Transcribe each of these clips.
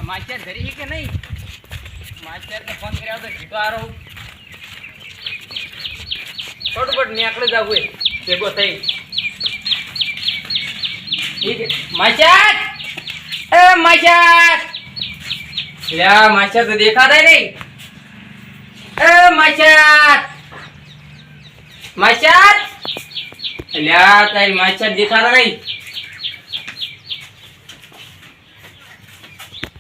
Master ધરી કે નહીં? માસ્ટર ને ફોન કર્યા તો જીતો આરો ફટફટ નીકળી જાવ હોય ભેગો થઈ. માસ્ટર એ માસ્ટર લ્યા માસ્ટર તો દેખાતા નહીં. એ માસ્ટર માસ્ટર લ્યા તારી માસ્ટર દેખાતા નહીં.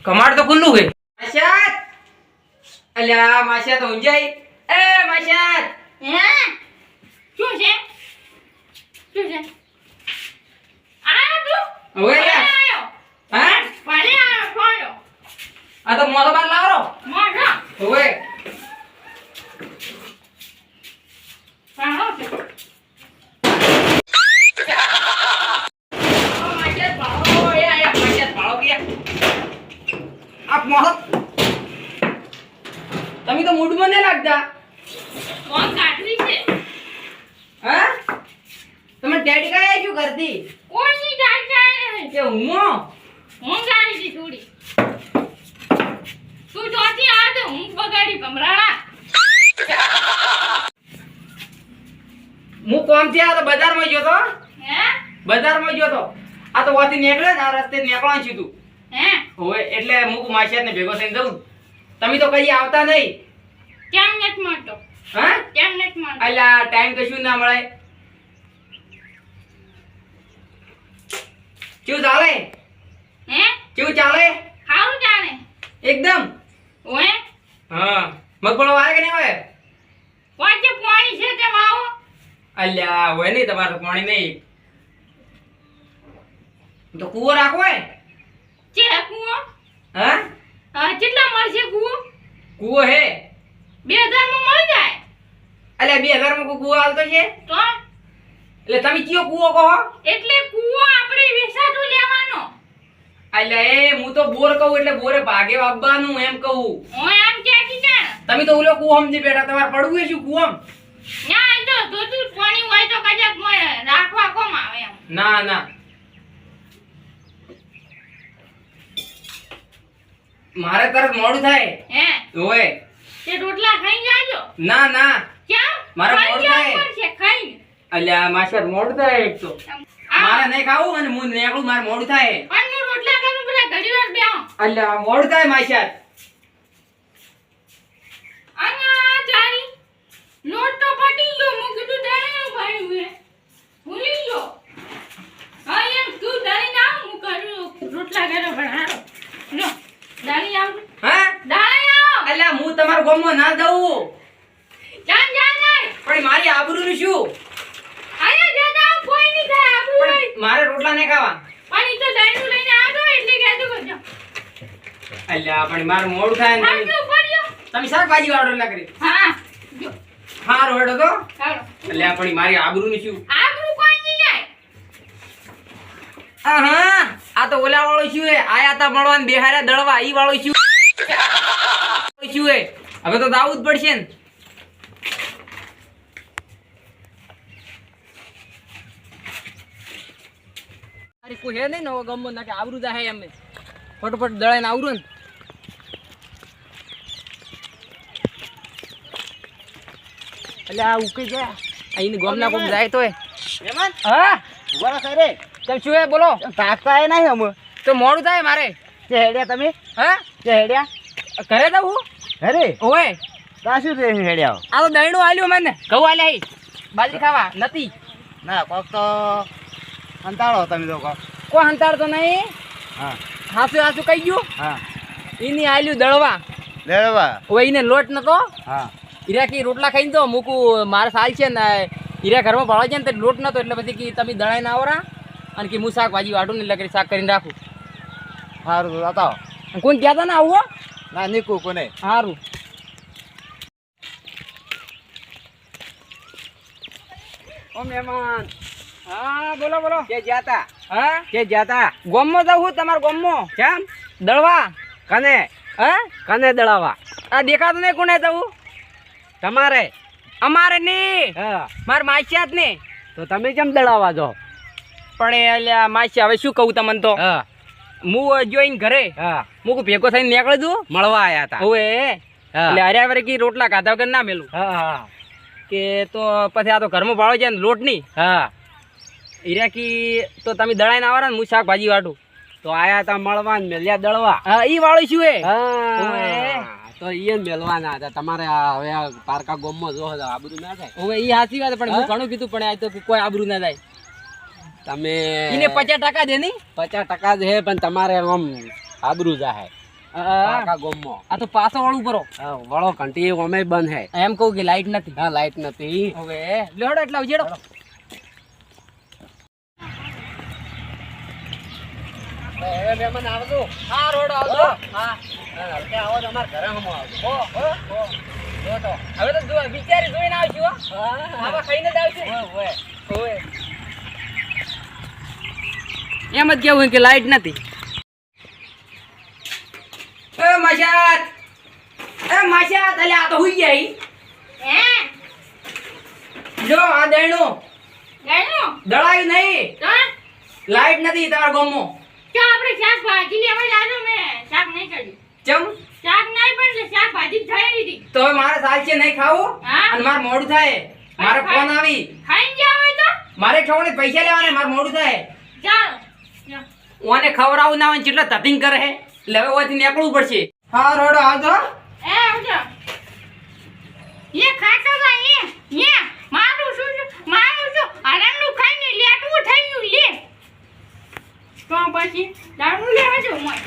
કમાડ તો ખુલ્લું છે. માસ્ટર અલ્યા માસ્ટર તો ઊંજાઈ. એ માસ્ટર હે શું છે આયો તું હવે લ્યા આયો હા પાણી આયો પાયો આ તો મોટો બાર લાવરો મોઢા હવે પાણો છે માસ્ટર પાળો એ આયા માસ્ટર પાળો ગયા આપ મોહત તમે તો મૂડમાં ન લાગતા. કોણ કાઢવી છે હા તમે ડેડી કાય શું કરતી કોણની ગાડી જાય કે હું હું ગાડી દી થોડી તું જોતી આ તો હું બગાડી કમરાળા હું કોમથી આ તો બજારમાં ગયો તો હે બજારમાં ગયો તો આ તો વાથી નીકળે ને આ રસ્તે નીકળવાનું છે તું હે હવે એટલે હું માસ્ટરને ભેગો થઈને જઉં. તમે તો કઈ આવતા નહીં. કેમ નથી મળતો હા કેમ નથી મળતો અલ્યા ટાઈમ કશું ના મળે. કેવું ચાલે હે કેવું ચાલે હારું જાણે એકદમ. ઓએ હા મગફળો આવે કે નહીં આવે? વાંચે પાણી છે તે આવો અલ્યા હોય નહીં તમારે પાણી નહીં તો કૂવો રાખો હે. છે કુવો હા હા કેટલા મળશે કુવો કૂવો હે 2000 માં મળી જાય અલ્યા 2000 માં કૂવો હાલતો છે તો એટલે તમે કયો કૂવો કહો? એટલે કુવો આપણે વેસાતો લેવાનો અલ્યા એ હું તો બોર કહું એટલે બોરે ભાગે વાવવાનું એમ કહું. ઓય આમ કે જાણ તમે તો ઓલો કૂવો સમજી બેઠા. તમારે પડવું છે શું કૂવો? ના એ તો ધોતું પાણી હોય તો કજાક મોય રાખવા કોમ આવે એમ ના ના મારે તરત મોડું થાય. હે ઓય તે રોટલા ખાઈ જાજો ના ના કેમ મારે ખાઈ મોડું જવું થાય. પડશે ખાઈ અલ્યા માસ્ટર મોડું થાય એક તો મારે નહીં ખાવું અને હું નીકળું મારે મોડું થાય. પણ હું રોટલા કરું પેલા ઘડીવાર બેહો અલ્યા મોડું થાય માસ્ટર. આના ચારી લોટ તો પટી ગયો હું કીધું દાણે ભાઈ હે ભૂલી ગયો હા એમ તું દાણી ના હું કરું રોટલા કરો પણ હારો લો દાણી આવ હા દાણી આવ અલ્યા હું તમારા ગામમાં ના દઉં જાન જાન જાય પણ મારી આબરૂનું શું? આયા જાતા કોઈ નહીં થાય આપણું પણ મારે રોટલા નહીં ખાવા. પાણી તો દાણું લઈને આવજો એટલે કહેતું કરજો અલ્યા પણ મારે મોડું થાય ને આટલું પડ્યો તમે શાકભાજી વાળો રોટલા કરી હા જો હારો હેડો તો. ચાલો અલ્યા પણ મારી આબરૂનું શું? આપણું કોઈ નહીં જાય હા આ તો ઓલા વાળો શું હે આયા તા મળવાન બેહાર્યા દળવા ઈ વાળો શું શું હે હવે તો દાવું જ પડશે ને. અરે કોઈ હે નહીં નવો ગમો ના કે આવરું જા હે એમ ફટફટ દળાઈને આવરું ને. એટલે આ ઉકી ગયા અહીં ગોમના કોમ જાય તોય મહેમાન હા ઉભા રહો રે તમે શું હે બોલો. તાકતા એ નહીં અમે તો મોડું થાય મારે. તે હેડ્યા તમે હા તે હેડ્યા ઘરે જાઉં હું અરે ઓય તા શું તે હેડ્યા આ તો દહીણું આલ્યું મને ઘઉં આલ્યા હી બાજરી ખાવા નથી ના કોક તો અંતાળો તમે તો કોક કોઈ હંતાડતો નહીં. હા હાસુ હાસુ કહી ગયું હા એની આલ્યું દળવા લેવા હવે એને લોટ નતો હા હીરા કી રોટલા ખાઈને તો મૂકું મારે સાલ છે ને હીરા ઘરમાં ભાળે છે ને તે લોટ નતો એટલે પછી કે તમે દળાઈને આવરા અને કે હું શાકભાજી વાટું ને એટલે કરી શાક કરીને રાખું. સારું તો બતાવો અને કોણ કહેતા ને આવું હો? ના નીકું કોને સારું ઓ મહેમાન હા બોલો બોલો કે જાતા હા કે જાતા ગોમમાં જાઉં છું તમારા ગોમમાં કેમ દળવા કને હા કને દળાવા આ દેખાતું નહીં કોને જવું તમારે અમારે નહીં હા મારા માસિયાત ને તો તમે કેમ દળાવા જો પણ એ અલ્યા માસી હવે શું કહું તમને તો હા હું જોઈને ઘરે હા હું ભેગો થઈને નીકળી દઉં મળવા આયા હતા ઓવે હા એટલે અરે વરે કી રોટલા ખાધા વગર ના મેલું હા હા કે તો પછી આ તો ઘરમાં ભાળો છે ને લોટ નહીં હા હીરા કી તો તમે દળાઈને આવરા ને હું શાકભાજી વાટું તો આયા હતા મળવા ને મેલ્યા દળવા હા ઈ વાળું શું એ હા તો ઈ મેલવાના હતા તમારે આ હવે આ પારકા ગોમમાં જો આબરૂ ના થાય ઓવે ઈ સાચી વાત પણ હું ઘણું કીધું પણ આ તો કોઈ આબરૂ ના થાય તમે ઈને 50% દે નહીં 50% જ હે પણ તમારે આમ આબરૂ જાહે પારકા ગોમમાં આ તો પાછો વાળું કરો હા વળો ઘંટી ઓમે બંધ હે એમ કહું કે લાઈટ નથી હા લાઈટ નથી હવે લેડો એટલે ઉજેડો હવે મહેમાન આવજો હા રોડો આવજો હા હલકે આવો તમારા ઘરે હમો આવજો જો તો હવે તો જો બિચારી જોઈને આવશું હો હા આવા ખાઈને જ આવશે ઓય ઓય એમ જ કેવું કે લાઈટ નથી એ માશાત અલ્યા આ તો હુઈ ગઈ હે જો આ દેણું જાણો દળાયું નહીં તો લાઈટ નથી તમારા ગામમાં ક્યાં આપણે શાકભાજી લેવા જાજો મેં શાક નહીં કર્યું ચમ શાક નહીં પણ શાકભાજી જ થઈ રહી તો હવે મારે સાલ છે નહીં ખાવું હા? અને મારે મોડું થાય મારે ફોન આવી ખાઈને જાવ હોય તો મારે ખાવાનું પૈસા લેવાના મારે મોડું થાય ચાલો ઓને ખવડાવું ના હોય ને કેટલા તપિંગ કરે હે એટલે હવે ઓથી નીકળવું પડશે હા રોડો આવજો એ આવજો ये ખાતો તા ये મારું શું હરામનું ખાઈને લેટવું થઈ ગયું લે તો પછી દારૂ લેવા જો મોય